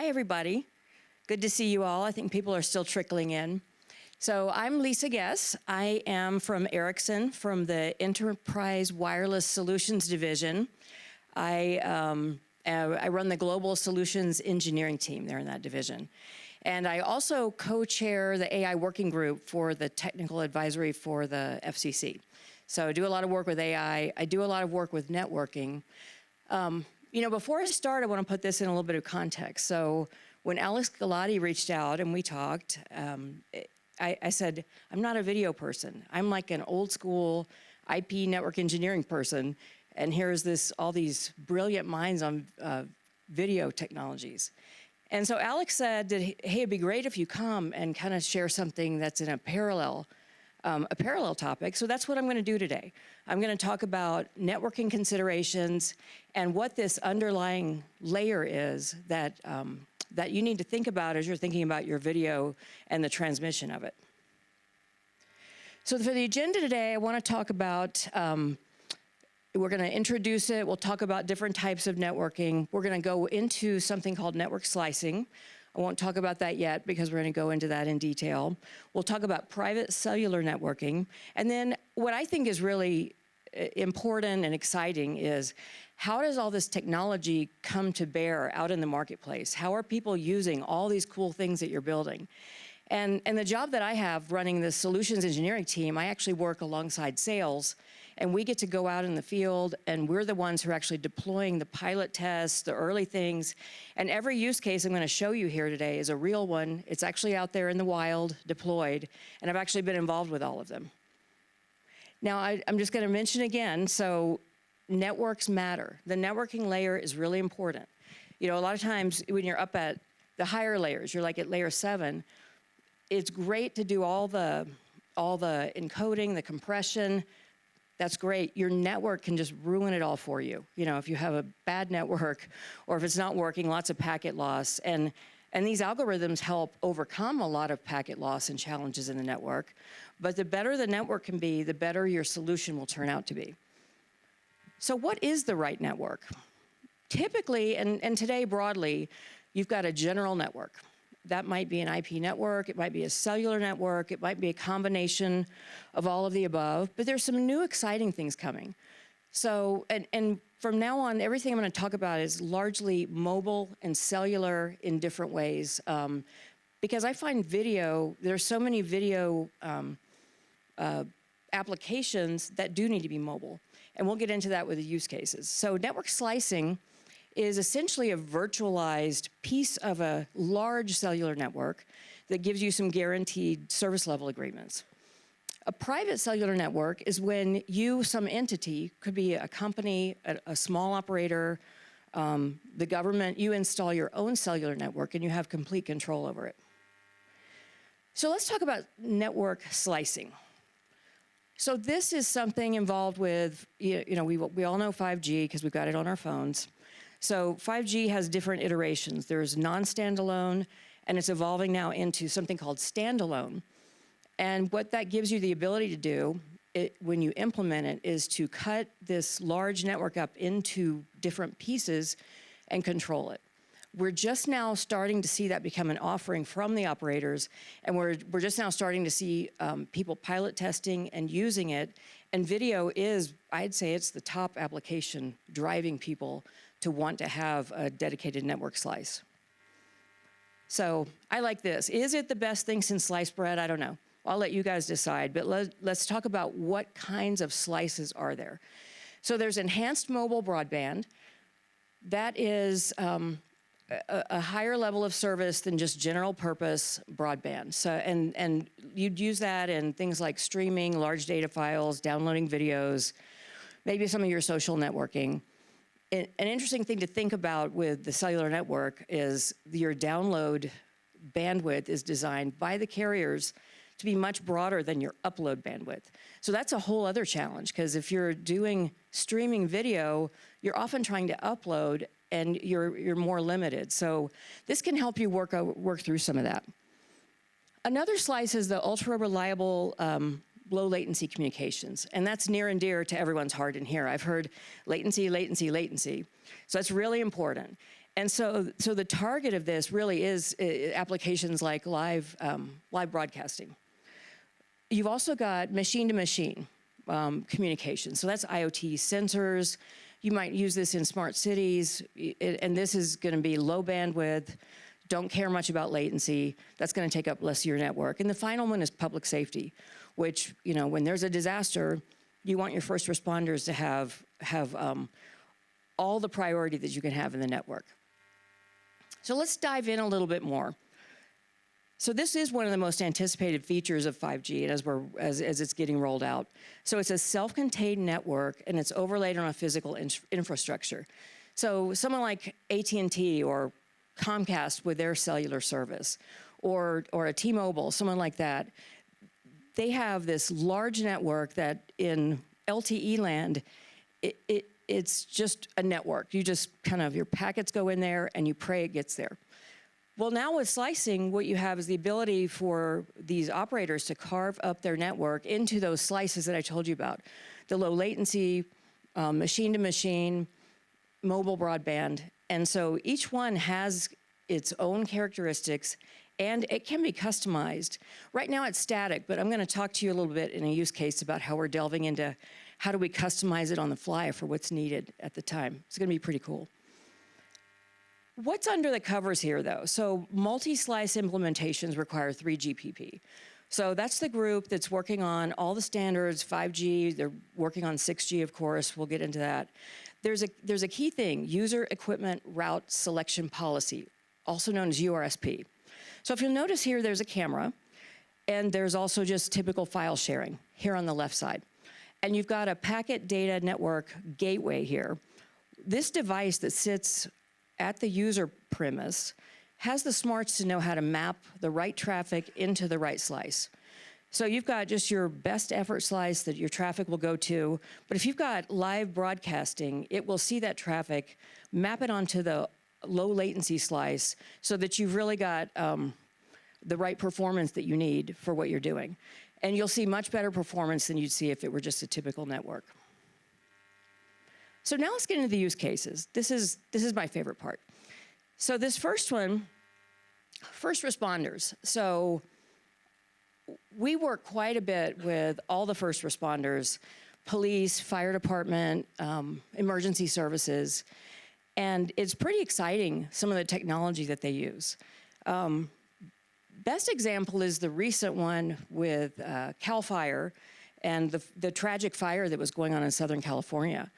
Hi, everybody. Good to see you all. I think people are still trickling in. So I'm Lisa Guess. I am from Ericsson, from the Enterprise Wireless Solutions Division. I run the Global Solutions Engineering team there in that division. And I also co-chair the AI working group for the technical advisory for the FCC. So I do a lot of work with AI. I do a lot of work with networking. Before I start, I want to put this in a little bit of context. So when Alex Galati reached out and we talked, I said, I'm not a video person. I'm like an old school IP network engineering person. And here's all these brilliant minds on video technologies. And so Alex said that, hey, it'd be great if you come and kind of share something that's in a parallel topic. So that's what I'm going to do today. I'm going to talk about networking considerations and what this underlying layer is that you need to think about as you're thinking about your video and the transmission of it. So for the agenda today, I want to talk about, we're going to introduce it. We'll talk about different types of networking. We're going to go into something called network slicing. I won't talk about that yet because we're going to go into that in detail. We'll talk about private cellular networking. And then what I think is really important and exciting is how does all this technology come to bear out in the marketplace? How are people using all these cool things that you're building? And the job that I have running the solutions engineering team, I actually work alongside sales, and we get to go out in the field, and we're the ones who are actually deploying the pilot tests, the early things. And every use case I'm going to show you here today is a real one. It's actually out there in the wild, deployed, and I've actually been involved with all of them. Now, I'm just going to mention again, so networks matter. The networking layer is really important. A lot of times when you're up at the higher layers, you're like at layer 7, it's great to do all the encoding, the compression. That's great. Your network can just ruin it all for you. If you have a bad network or if it's not working, lots of packet loss. And these algorithms help overcome a lot of packet loss and challenges in the network. But the better the network can be, the better your solution will turn out to be. So what is the right network? Typically, and today broadly, you've got a general network. That might be an IP network, it might be a cellular network, it might be a combination of all of the above, but there's some new exciting things coming. So, and from now on, everything I'm going to talk about is largely mobile and cellular in different ways, because I find there's so many video applications that do need to be mobile, and we'll get into that with the use cases. So network slicing is essentially a virtualized piece of a large cellular network that gives you some guaranteed service level agreements. A private cellular network is when some entity, could be a company, a small operator, the government, you install your own cellular network and you have complete control over it. So let's talk about network slicing. So this is something involved with, we all know 5G because we've got it on our phones. So 5G has different iterations. There's non-standalone, and it's evolving now into something called standalone. And what that gives you the ability to do, when you implement it, is to cut this large network up into different pieces and control it. We're just now starting to see that become an offering from the operators, and we're just now starting to see people pilot testing and using it. And video is, I'd say it's the top application driving people to want to have a dedicated network slice. So I like this. Is it the best thing since sliced bread? I don't know. I'll let you guys decide, but let's talk about what kinds of slices are there. So there's enhanced mobile broadband. That is a higher level of service than just general purpose broadband. So, and you'd use that in things like streaming, large data files, downloading videos, maybe some of your social networking. An interesting thing to think about with the cellular network is your download bandwidth is designed by the carriers to be much broader than your upload bandwidth. So that's a whole other challenge, because if you're doing streaming video, you're often trying to upload and you're more limited. So this can help you work through some of that. Another slice is the ultra reliable low latency communications, and that's near and dear to everyone's heart in here. I've heard latency, latency, latency. So that's really important. And so the target of this really is applications like live broadcasting. You've also got machine-to-machine communication. So that's IoT sensors. You might use this in smart cities, and this is going to be low bandwidth, don't care much about latency. That's going to take up less of your network. And the final one is public safety, which, when there's a disaster, you want your first responders to have all the priority that you can have in the network. So let's dive in a little bit more. So this is one of the most anticipated features of 5G as it's getting rolled out. So it's a self-contained network, and it's overlaid on a physical infrastructure. So someone like AT&T or Comcast with their cellular service, or a T-Mobile, someone like that, they have this large network that in LTE land, it's just a network. You just your packets go in there and you pray it gets there. Well, now with slicing, what you have is the ability for these operators to carve up their network into those slices that I told you about. The low latency, machine-to-machine, mobile broadband. And so each one has its own characteristics, and it can be customized. Right now it's static, but I'm going to talk to you a little bit in a use case about how we're delving into how do we customize it on the fly for what's needed at the time. It's going to be pretty cool. What's under the covers here, though? So multi-slice implementations require 3GPP. So that's the group that's working on all the standards, 5G. They're working on 6G, of course. We'll get into that. There's a key thing, User Equipment Route Selection Policy, also known as URSP. So if you'll notice here, there's a camera, and there's also just typical file sharing here on the left side. And you've got a packet data network gateway here. This device that sits at the user premise has the smarts to know how to map the right traffic into the right slice. So you've got just your best effort slice that your traffic will go to, but if you've got live broadcasting, it will see that traffic, map it onto the low latency slice so that you've really got the right performance that you need for what you're doing. And you'll see much better performance than you'd see if it were just a typical network. So now let's get into the use cases. This is my favorite part. So this first one, first responders. So we work quite a bit with all the first responders, police, fire department, emergency services, and it's pretty exciting, some of the technology that they use. Best example is the recent one with CAL FIRE and the tragic fire that was going on in Southern California.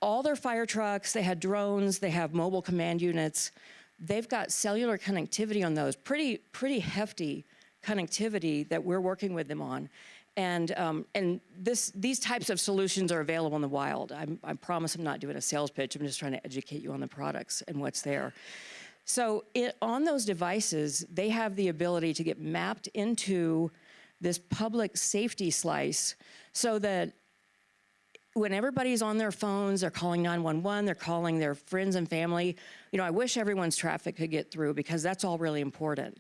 All their fire trucks, they had drones, they have mobile command units. They've got cellular connectivity on those, pretty hefty connectivity that we're working with them on. And these types of solutions are available in the wild. I promise I'm not doing a sales pitch. I'm just trying to educate you on the products and what's there. So on those devices, they have the ability to get mapped into this public safety slice so that when everybody's on their phones, they're calling 911, they're calling their friends and family. I wish everyone's traffic could get through because that's all really important.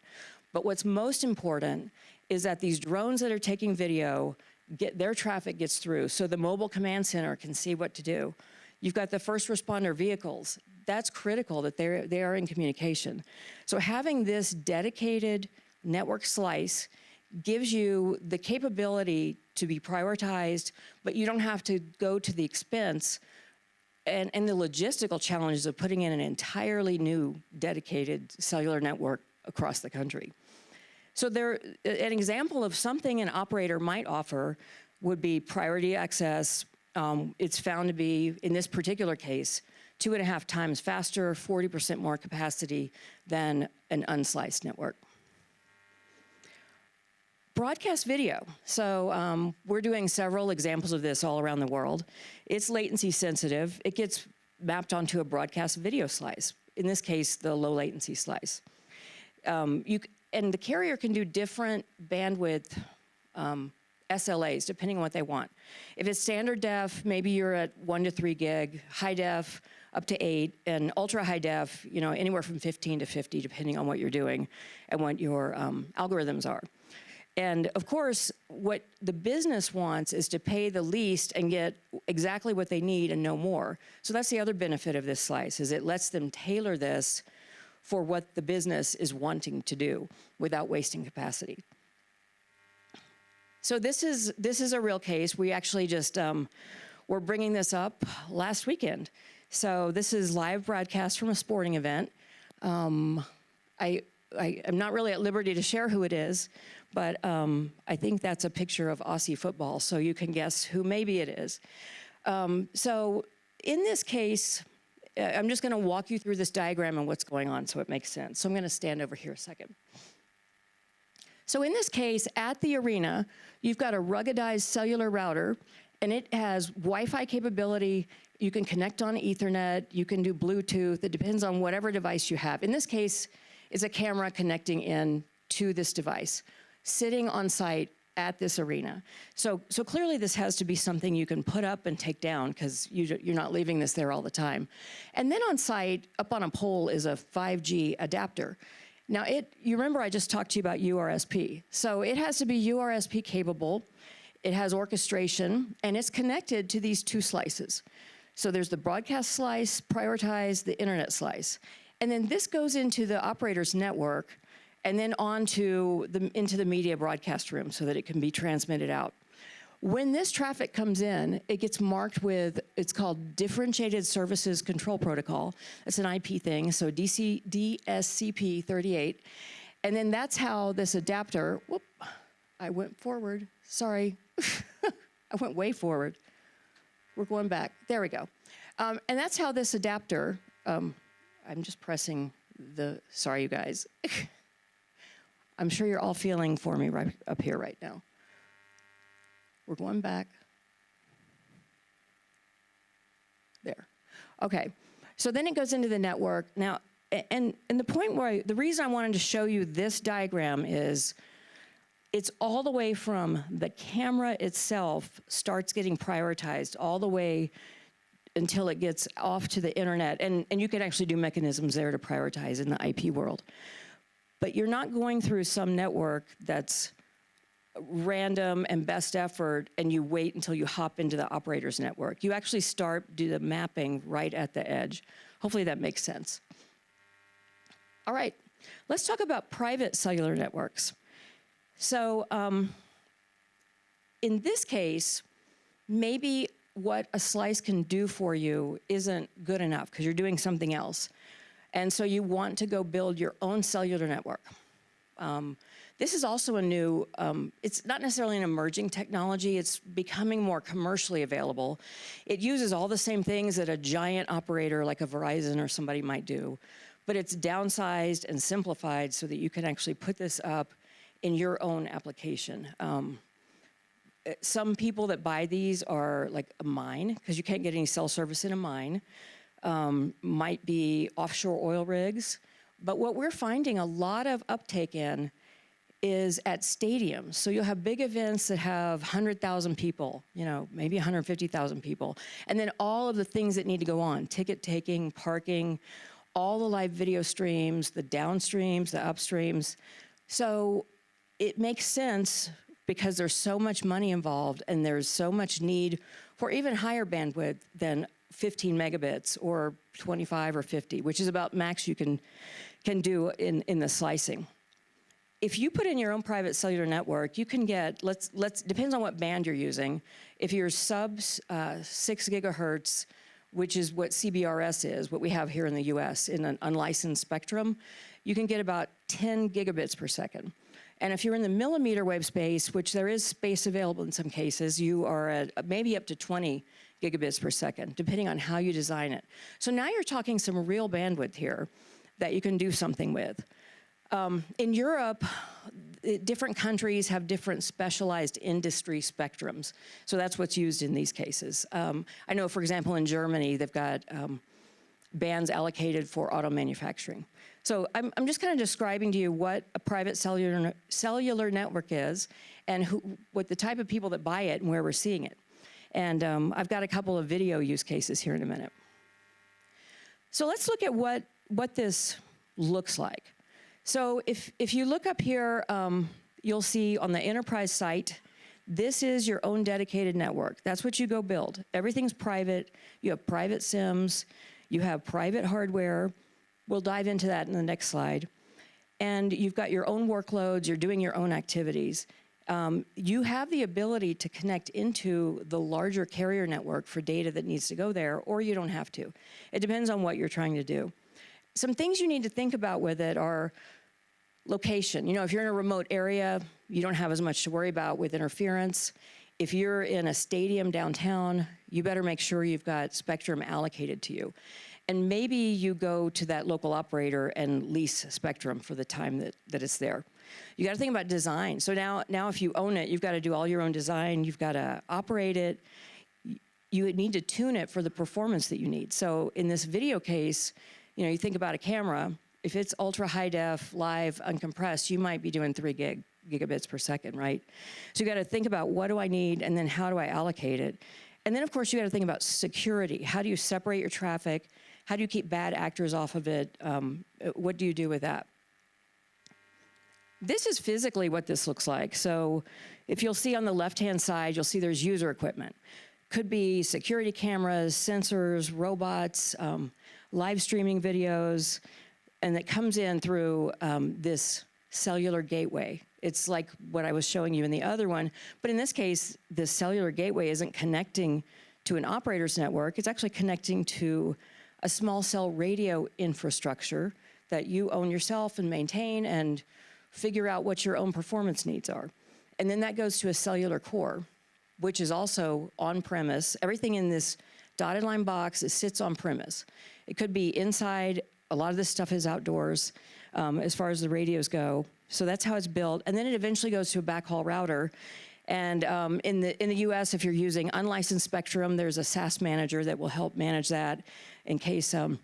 But what's most important is that these drones that are taking video, their traffic gets through so the mobile command center can see what to do. You've got the first responder vehicles. That's critical that they are in communication. So having this dedicated network slice gives you the capability to be prioritized, but you don't have to go to the expense and the logistical challenges of putting in an entirely new dedicated cellular network across the country. So an example of something an operator might offer would be priority access. It's found to be, in this particular case, 2.5 times faster, 40% more capacity than an unsliced network. Broadcast video. So we're doing several examples of this all around the world. It's latency sensitive. It gets mapped onto a broadcast video slice, in this case, the low latency slice. And the carrier can do different bandwidth SLAs, depending on what they want. If it's standard def, maybe you're at 1 to 3 gig, high def, up to 8, and ultra high def, anywhere from 15 to 50, depending on what you're doing and what your algorithms are. And of course, what the business wants is to pay the least and get exactly what they need and no more. So that's the other benefit of this slice, is it lets them tailor this for what the business is wanting to do without wasting capacity. So this is a real case. We actually just we're bringing this up last weekend. So this is live broadcast from a sporting event. I am not really at liberty to share who it is, but I think that's a picture of Aussie football, so you can guess who maybe it is. So in this case, I'm just going to walk you through this diagram and what's going on so it makes sense. So I'm going to stand over here a second. So in this case, at the arena, you've got a ruggedized cellular router, and it has Wi-Fi capability. You can connect on Ethernet. You can do Bluetooth. It depends on whatever device you have. In this case, it's a camera connecting in to this device, sitting on site at this arena. So clearly this has to be something you can put up and take down, because you're not leaving this there all the time. And then on site, up on a pole, is a 5G adapter. Now, you remember I just talked to you about URSP. So it has to be URSP capable. It has orchestration, and it's connected to these two slices. So there's the broadcast slice, prioritized, the internet slice. And then this goes into the operator's network, and then into the media broadcast room so that it can be transmitted out. When this traffic comes in, it gets marked with, it's called Differentiated Services Control Protocol. It's an IP thing, so DSCP38. And then that's how this adapter, whoop, I went forward, sorry. I went way forward. We're going back, there we go. And that's how this adapter, I'm just pressing sorry you guys. I'm sure you're all feeling for me right up here right now. We're going back. There. Okay. So then it goes into the network. Now, and the point where the reason I wanted to show you this diagram is it's all the way from the camera itself starts getting prioritized all the way until it gets off to the internet. And you can actually do mechanisms there to prioritize in the IP world. But you're not going through some network that's random and best effort, and you wait until you hop into the operator's network. You actually do the mapping right at the edge. Hopefully that makes sense. All right, let's talk about private cellular networks. So in this case, maybe what a slice can do for you isn't good enough because you're doing something else. And so you want to go build your own cellular network. This is also a new, it's not necessarily an emerging technology, it's becoming more commercially available. It uses all the same things that a giant operator like a Verizon or somebody might do, but it's downsized and simplified so that you can actually put this up in your own application. Some people that buy these are like a mine, because you can't get any cell service in a mine. Might be offshore oil rigs. But what we're finding a lot of uptake in is at stadiums. So you'll have big events that have 100,000 people, maybe 150,000 people. And then all of the things that need to go on, ticket taking, parking, all the live video streams, the downstreams, the upstreams. So it makes sense because there's so much money involved and there's so much need for even higher bandwidth than 15 megabits or 25 or 50, which is about max you can do in the slicing. If you put in your own private cellular network, you can get, depends on what band you're using. If you're sub 6 gigahertz, which is what CBRS is, what we have here in the US in an unlicensed spectrum, you can get about 10 gigabits per second. And if you're in the millimeter wave space, which there is space available in some cases, you are at maybe up to 20 gigabits per second, depending on how you design it. So now you're talking some real bandwidth here that you can do something with. In Europe, different countries have different specialized industry spectrums. So that's what's used in these cases. I know, for example, in Germany, they've got bands allocated for auto manufacturing. So I'm just kind of describing to you what a private cellular network is and what the type of people that buy it and where we're seeing it. And I've got a couple of video use cases here in a minute. So let's look at what this looks like. So if you look up here, you'll see on the enterprise site, this is your own dedicated network. That's what you go build. Everything's private. You have private SIMs. You have private hardware. We'll dive into that in the next slide. And you've got your own workloads. You're doing your own activities. You have the ability to connect into the larger carrier network for data that needs to go there, or you don't have to. It depends on what you're trying to do. Some things you need to think about with it are location. You know, if you're in a remote area, you don't have as much to worry about with interference. If you're in a stadium downtown, you better make sure you've got spectrum allocated to you. And maybe you go to that local operator and lease spectrum for the time that it's there. You got to think about design. So now if you own it, you've got to do all your own design. You've got to operate it. You would need to tune it for the performance that you need. So in this video case, you know, you think about a camera. If it's ultra high def, live, uncompressed, you might be doing 3 gigabits per second, right? So you got to think about what do I need, and then how do I allocate it? And then of course you got to think about security. How do you separate your traffic? How do you keep bad actors off of it? What do you do with that? This is physically what this looks like. So if you'll see on the left-hand side, you'll see there's user equipment. Could be security cameras, sensors, robots, live streaming videos, and it comes in through this cellular gateway. It's like what I was showing you in the other one, but in this case, the cellular gateway isn't connecting to an operator's network. It's actually connecting to a small cell radio infrastructure that you own yourself and maintain and figure out what your own performance needs are. And then that goes to a cellular core, which is also on-premise. Everything in this dotted line box, it sits on-premise. It could be inside. A lot of this stuff is outdoors as far as the radios go. So that's how it's built. And then it eventually goes to a backhaul router. And in the US, if you're using unlicensed spectrum, there's a SAS manager that will help manage that. In case, a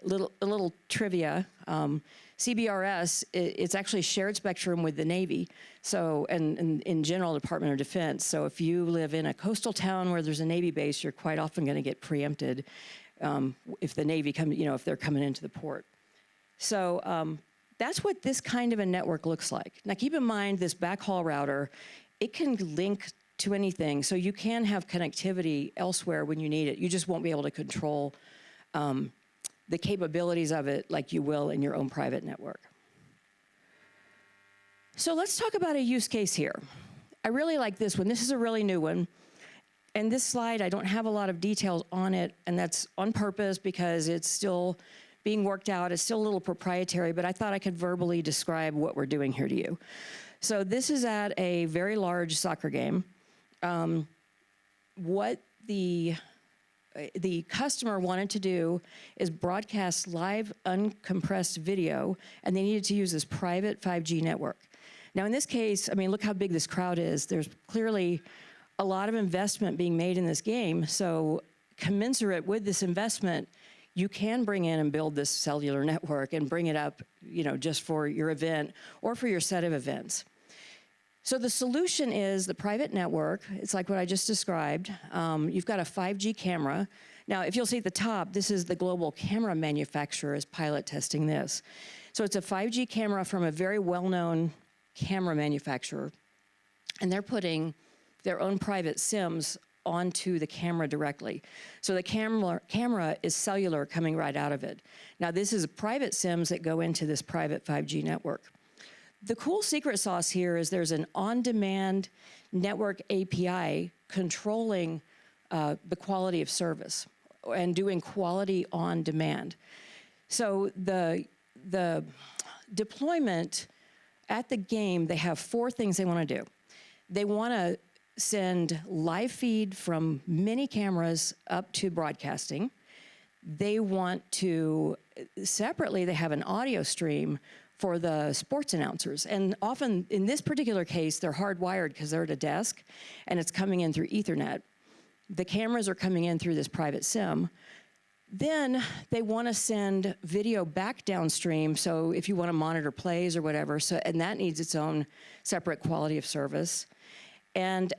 little trivia, CBRS, it's actually shared spectrum with the Navy, so, and in general, Department of Defense. So if you live in a coastal town where there's a Navy base, you're quite often going to get preempted if the Navy if they're coming into the port. So that's what this kind of a network looks like. Now keep in mind this backhaul router, it can link to anything, so you can have connectivity elsewhere when you need it. You just won't be able to control the capabilities of it like you will in your own private network. So let's talk about a use case here. I really like this one. This is a really new one. And this slide, I don't have a lot of details on it, and that's on purpose because it's still being worked out. It's still a little proprietary, but I thought I could verbally describe what we're doing here to you. So this is at a very large soccer game. What the customer wanted to do is broadcast live uncompressed video, and they needed to use this private 5G network. Now in this case, I mean, look how big this crowd is. There's clearly a lot of investment being made in this game, so commensurate with this investment, you can bring in and build this cellular network and bring it up, just for your event or for your set of events. So the solution is the private network. It's like what I just described. You've got a 5G camera. Now, if you'll see at the top, this is the global camera manufacturer is pilot testing this. So it's a 5G camera from a very well-known camera manufacturer, and they're putting their own private SIMs onto the camera directly. So the camera is cellular coming right out of it. Now, this is private SIMs that go into this private 5G network. The cool secret sauce here is there's an on-demand network API controlling the quality of service and doing quality on demand. So the deployment at the game, they have 4 things they want to do. They want to send live feed from many cameras up to broadcasting. They want to, separately, they have an audio stream for the sports announcers. And often, in this particular case, they're hardwired because they're at a desk, and it's coming in through Ethernet. The cameras are coming in through this private SIM. Then they want to send video back downstream, so if you want to monitor plays or whatever, and that needs its own separate quality of service. And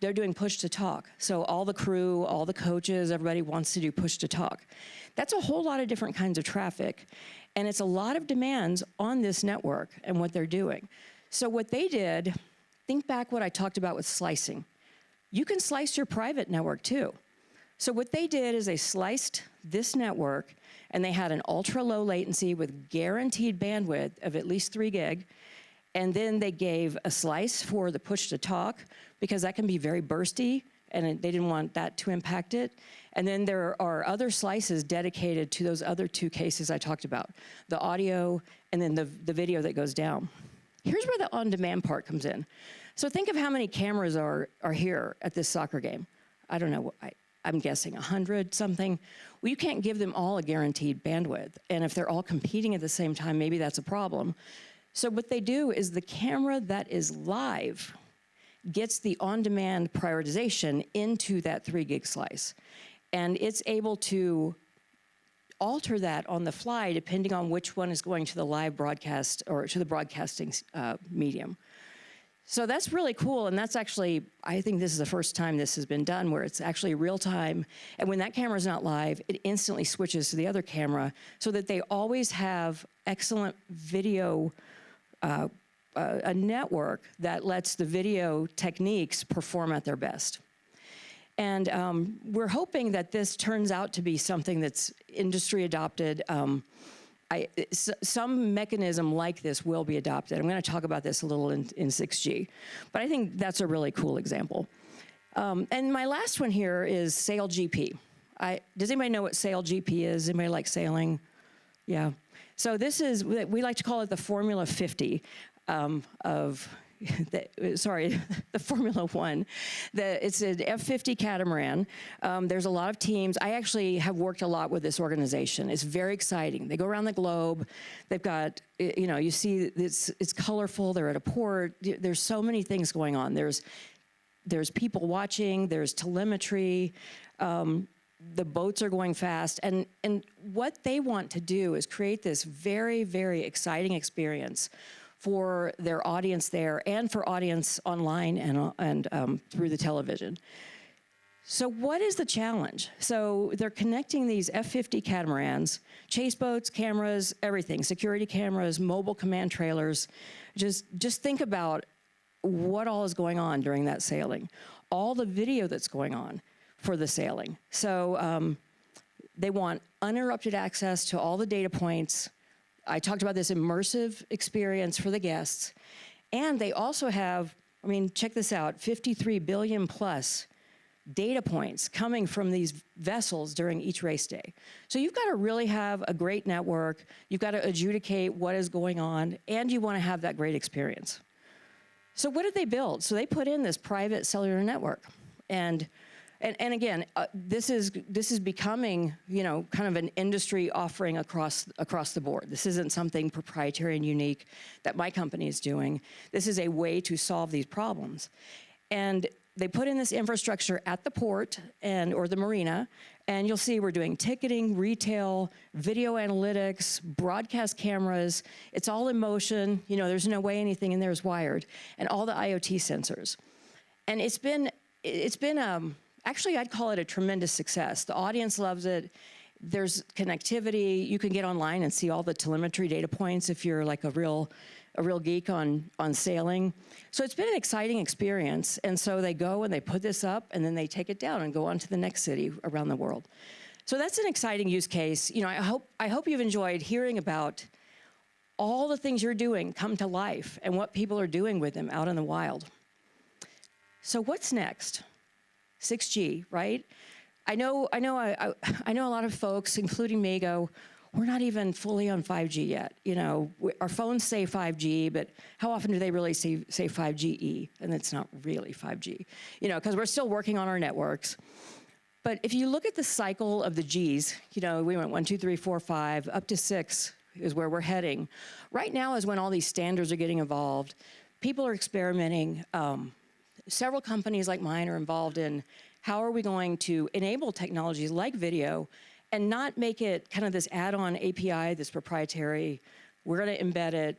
they're doing push-to-talk. So all the crew, all the coaches, everybody wants to do push-to-talk. That's a whole lot of different kinds of traffic. And it's a lot of demands on this network and what they're doing. So what they did, think back what I talked about with slicing. You can slice your private network too. So what they did is they sliced this network, and they had an ultra-low latency with guaranteed bandwidth of at least 3 gig, and then they gave a slice for the push-to-talk, because that can be very bursty, and they didn't want that to impact it. And then there are other slices dedicated to those other 2 cases I talked about, the audio and then the video that goes down. Here's where the on-demand part comes in. So think of how many cameras are here at this soccer game. I don't know, I'm guessing 100 something. Well, you can't give them all a guaranteed bandwidth. And if they're all competing at the same time, maybe that's a problem. So what they do is the camera that is live gets the on-demand prioritization into that 3 gig slice. And it's able to alter that on the fly depending on which one is going to the live broadcast or to the broadcasting medium. So that's really cool, and that's actually, I think this is the first time this has been done where it's actually real time, and when that camera's not live, it instantly switches to the other camera so that they always have excellent video, a network that lets the video techniques perform at their best. And we're hoping that this turns out to be something that's industry adopted. Some mechanism like this will be adopted. I'm going to talk about this a little in 6G, but I think that's a really cool example. And my last one here is SailGP. Does anybody know what SailGP is? Anybody like sailing? Yeah. So this is, we like to call it the Formula 50 the Formula One. It's an F-50 catamaran. There's a lot of teams. I actually have worked a lot with this organization. It's very exciting. They go around the globe. They've got, you know, you see it's colorful. They're at a port. There's so many things going on. There's people watching. There's telemetry. The boats are going fast. And what they want to do is create this very, very exciting experience for their audience there and for audience online and through the television. So what is the challenge? So they're connecting these F-50 catamarans, chase boats, cameras, everything, security cameras, mobile command trailers. Just think about what all is going on during that sailing, all the video that's going on for the sailing. So they want uninterrupted access to all the data points. I talked about this immersive experience for the guests. And they also have, I mean, check this out, 53 billion plus data points coming from these vessels during each race day. So you've got to really have a great network. You've got to adjudicate what is going on, and you want to have that great experience. So what did they build? So they put in this private cellular network. And again, this is becoming, you know, kind of an industry offering across the board. This isn't something proprietary and unique that my company is doing. This is a way to solve these problems. And they put in this infrastructure at the port or the marina, and you'll see we're doing ticketing, retail, video analytics, broadcast cameras. It's all in motion. You know, there's no way anything in there is wired, and all the IoT sensors. And it's been actually, I'd call it a tremendous success. The audience loves it. There's connectivity. You can get online and see all the telemetry data points if you're like a real geek on sailing. So it's been an exciting experience. And so they go and they put this up, and then they take it down and go on to the next city around the world. So that's an exciting use case. You know, I hope you've enjoyed hearing about all the things you're doing come to life and what people are doing with them out in the wild. So what's next? 6G, right? I know a lot of folks, including me, go, we're not even fully on 5G yet. You know, our phones say 5G, but how often do they really say 5GE? And it's not really 5G, you know, because we're still working on our networks. But if you look at the cycle of the Gs, you know, we went 1, 2, 3, 4, 5, up to 6 is where we're heading. Right now is when all these standards are getting evolved. People are experimenting. Several companies like mine are involved in how are we going to enable technologies like video and not make it kind of this add-on API, this proprietary, we're going to embed it.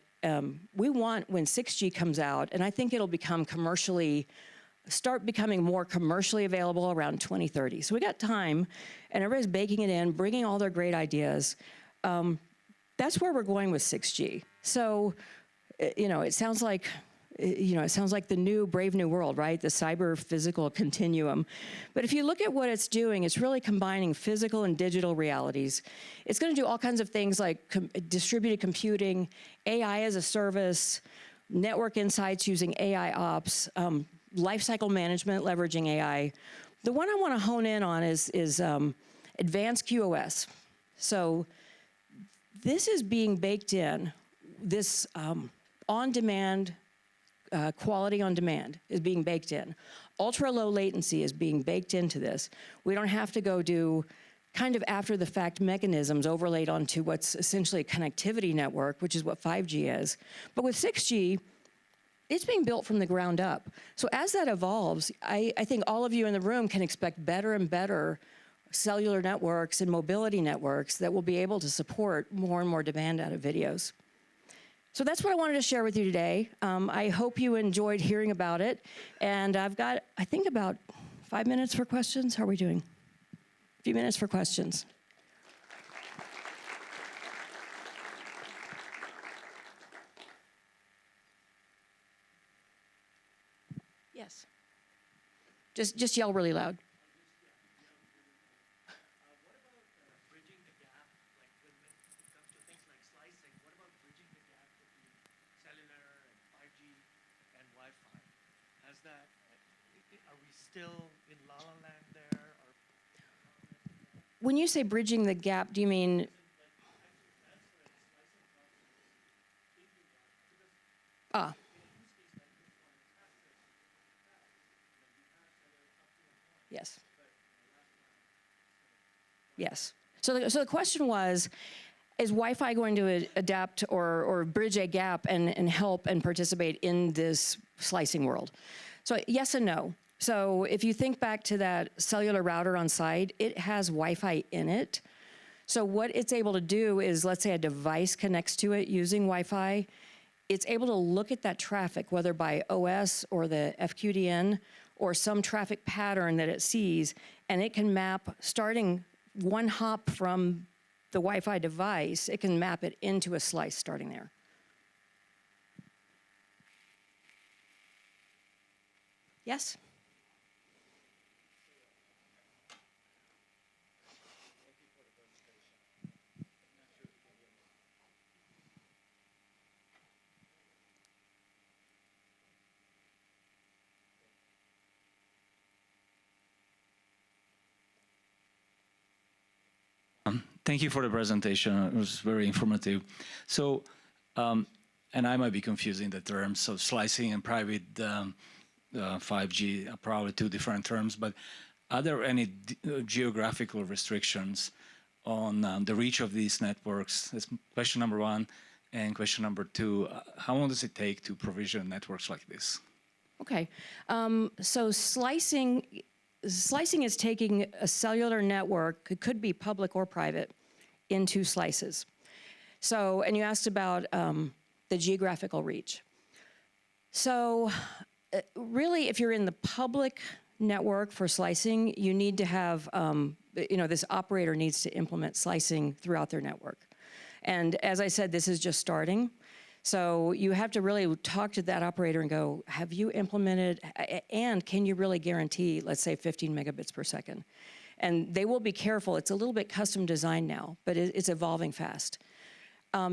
We want, when 6G comes out, and I think it'll start becoming more commercially available around 2030. So we got time, and everybody's baking it in, bringing all their great ideas. That's where we're going with 6G. So it sounds like, it sounds like the new Brave New World, right? The cyber physical continuum. But if you look at what it's doing, it's really combining physical and digital realities. It's going to do all kinds of things like distributed computing, AI as a service, network insights using AI ops, lifecycle management leveraging AI. The one I want to hone in on is advanced QoS. So this is being baked in. This on-demand quality on demand is being baked in. Ultra low latency is being baked into this. We don't have to go do kind of after the fact mechanisms overlaid onto what's essentially a connectivity network, which is what 5G is. But with 6G, it's being built from the ground up. So as that evolves, I think all of you in the room can expect better and better cellular networks and mobility networks that will be able to support more and more demand out of videos. So that's what I wanted to share with you today. I hope you enjoyed hearing about it. And I've got, I think, about 5 minutes for questions. How are we doing? A few minutes for questions. Yes. Just yell really loud. Are we still in la la land there? Or When you say bridging the gap, do you mean? Ah. Yes. Yes. So the question was, is Wi-Fi going to adapt or bridge a gap and help and participate in this slicing world? So yes and no. So if you think back to that cellular router on site, it has Wi-Fi in it. So what it's able to do is, let's say a device connects to it using Wi-Fi, it's able to look at that traffic, whether by OS or the FQDN or some traffic pattern that it sees, and it can map, starting one hop from the Wi-Fi device, it can map it into a slice starting there. Yes? Thank you for the presentation. It was very informative. So, and I might be confusing the terms. So slicing and private 5G are probably two different terms, but are there any geographical restrictions on the reach of these networks? That's question number one. And question number two, how long does it take to provision networks like this? Okay. So slicing is taking a cellular network, it could be public or private, into slices. So, and you asked about the geographical reach. So really, if you're in the public network for slicing, you need to have, this operator needs to implement slicing throughout their network. And as I said, this is just starting. So you have to really talk to that operator and go, have you implemented, and can you really guarantee, let's say, 15 megabits per second? And they will be careful. It's a little bit custom designed now, but it's evolving fast.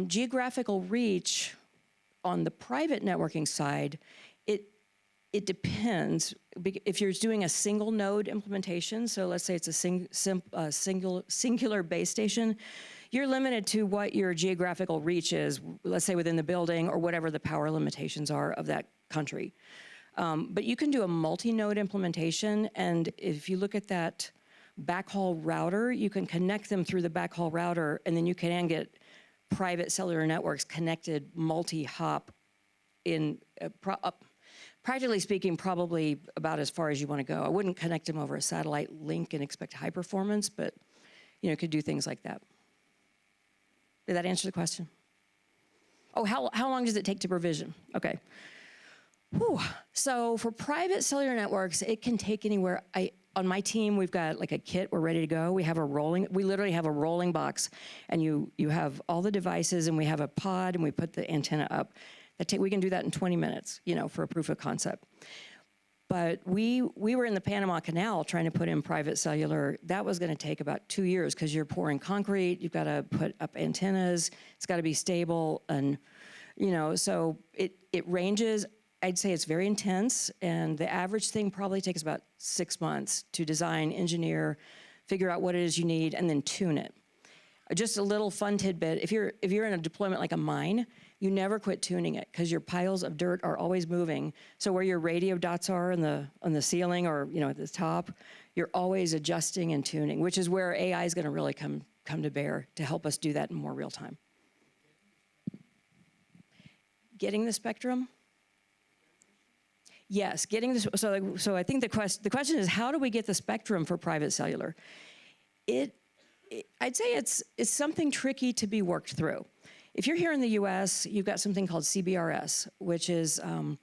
Geographical reach on the private networking side, it depends. If you're doing a single node implementation, so let's say it's a singular base station, you're limited to what your geographical reach is, let's say within the building or whatever the power limitations are of that country. But you can do a multi-node implementation, and if you look at that backhaul router, you can connect them through the backhaul router, and then you can get private cellular networks connected multi-hop in, practically speaking, probably about as far as you want to go. I wouldn't connect them over a satellite link and expect high performance, but you could do things like that. Did that answer the question? Oh, how long does it take to provision? Okay. Whew. So for private cellular networks, it can take anywhere. On my team, we've got like a kit, we're ready to go. We literally have a rolling box, and you have all the devices, and we have a pod, and we put the antenna up. We can do that in 20 minutes, for a proof of concept. But we were in the Panama Canal trying to put in private cellular. That was going to take about 2 years because you're pouring concrete. You've got to put up antennas. It's got to be stable. And, so it ranges. I'd say it's very intense. And the average thing probably takes about 6 months to design, engineer, figure out what it is you need, and then tune it. Just a little fun tidbit. If you're in a deployment like a mine, you never quit tuning it because your piles of dirt are always moving. So where your radio dots are on the ceiling or at the top, you're always adjusting and tuning, which is where AI is going to really come to bear to help us do that in more real time. Getting the spectrum? Yes, getting this. So I think the question is, how do we get the spectrum for private cellular? I'd say it's something tricky to be worked through. If you're here in the U.S., you've got something called CBRS, which is a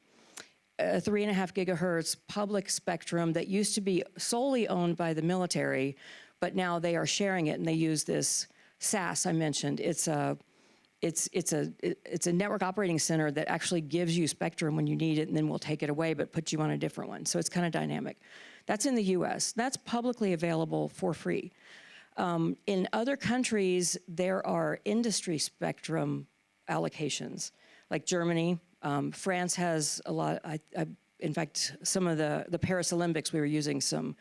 3.5 gigahertz public spectrum that used to be solely owned by the military, but now they are sharing it, and they use this SAS I mentioned. It's a network operating center that actually gives you spectrum when you need it, and then will take it away, but put you on a different one. So it's kind of dynamic. That's in the U.S. That's publicly available for free. In other countries, there are industry spectrum allocations, like Germany. France has a lot. In fact, some of the Paris Olympics, we were using some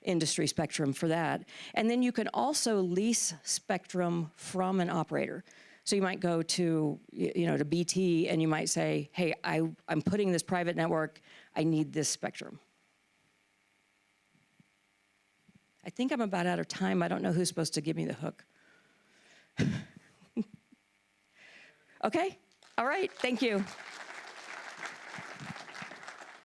industry spectrum for that. And then you can also lease spectrum from an operator. So you might go to BT, and you might say, hey, I'm putting this private network. I need this spectrum. I think I'm about out of time. I don't know who's supposed to give me the hook. Okay? All right. Thank you.